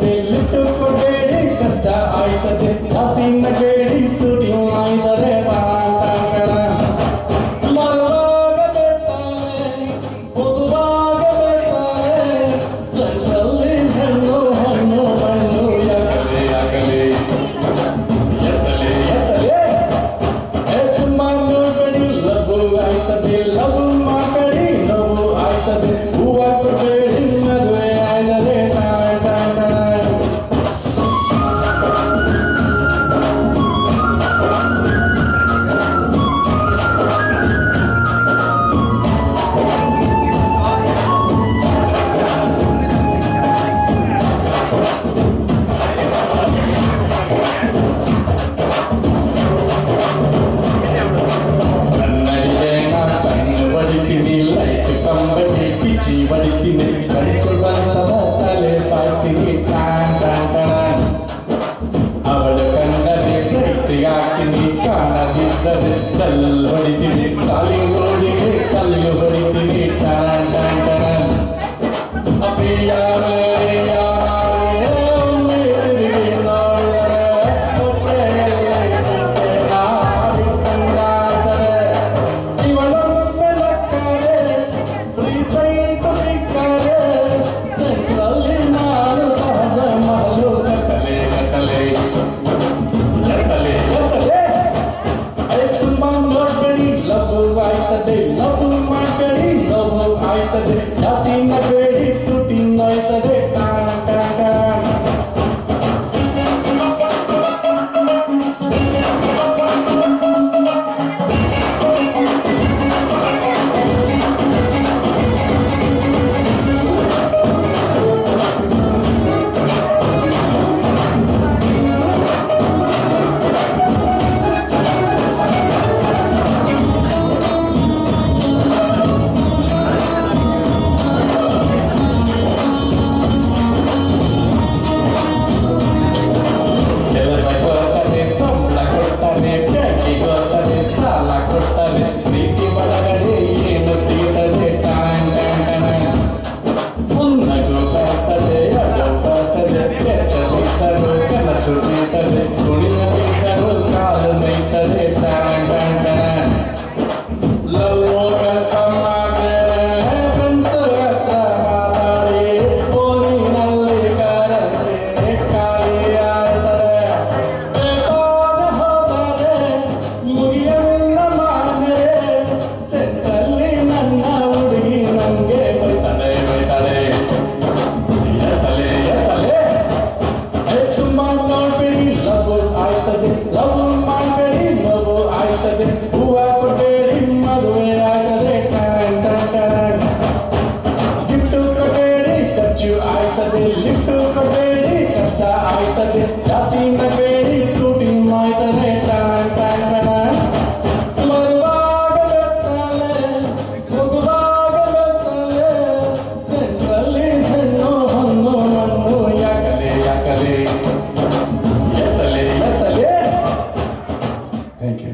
ಆಯ್ತದೆ ಲಿಟ್ಟು ಕೊಡಬೇಡಿ ಕಷ್ಟ ಆಯ್ತದೆ ಜಾಸ್ತಿ ನಗಬೇಡಿ ತುಟಿ ಆಯ್ತದೆ ಪಾಠಗಳ ಮರವಾಗಬೇಕಾನೆ ಓದುವಾಗಬೇಕಾನೆ ಸೈಕಲ್ಲಿ ಹೆಣ್ಣು ಹಣ್ಣು ಹಣ್ಣು ಯಾಕಲೆ ಯಾಕಲೆ ಎತ್ತಲೆ ಎತ್ತಲೆ ತುಂಬ ನೋಡ್ಬೇಡಿ ಲಘು ಆಯ್ತದೆ ಲಘು ಮಾಡಬೇಡಿ ಲಘು ಆಯ್ತದೆ ಹೂವ ಕೊಡಬೇಡಿ ಮದುವೆ ಆಯ್ತದೆ ಬಡಿತೀನಿ ಕಡಿಕೊಂಡು ಬಂದವ ತಲೆ ಪಾಯ್ತೀನಿ ಟಾನ್ ಟಾನ್ ಟಾನ್ ಅವಳು ಕಂಡರೆ ಪ್ರೀತಿಗಾಗ್ತೀನಿ ಕಾಣದಿದ್ದರೆ ಕಲ್ ಹೊಡಿತೀನಿ ಕಾಲಿ ರೋಡಿಗೆ ಕಲ್ಲು ಹೊಡಿತೀನಿ ಟಾನ್ ಟಾನ್ ಟಾನ್ ಅಪ್ಪಿಯ ಲಘು ಮಾಡಬೇಡಿ ಲಘು ಆಯ್ತದೆ ಜಾಸ್ತಿ ನಗಬೇಡಿ ತುಟಿ ಆಯ್ತದೆ ಟಾನ್ ಟಾನ್ ಟಾನ್ ಲಘು ಮಾಡಬೇಡಿ ಲಘು ಆಯ್ತದೆ ಹೂವ ಕೊಡಬೇಡಿ ಮದುವೆ ಆಯ್ತದೆ ಟಾನ್ ಟಾನ್ ಟಾನ್ ಗಿಫ್ಟು ಕೊಡಬೇಡಿ ಖರ್ಚು ಆಯ್ತದೆ ಲಿಫ್ಟು ಕೊಡಬೇಡಿ ಕಷ್ಟ ಆಯ್ತದೆ ಜಾಸ್ತಿ ನಗಬೇಡಿ ತುಟಿ ಆಯ್ತದೆ ಟಾನ್ ಟಾನ್ ಟಾನ್ ಮರುವಾಗಬೇಕಲೆ ಮಗುವಾಗಬೇಕಲೆ ಸೆಂಟ್ರಲ್ಲಿ ಹೆಣ್ಣು ಹಣ್ಣು ಮಣ್ಣು ಯಾಕಲೆ ಯಾಕಲೆ Thank you.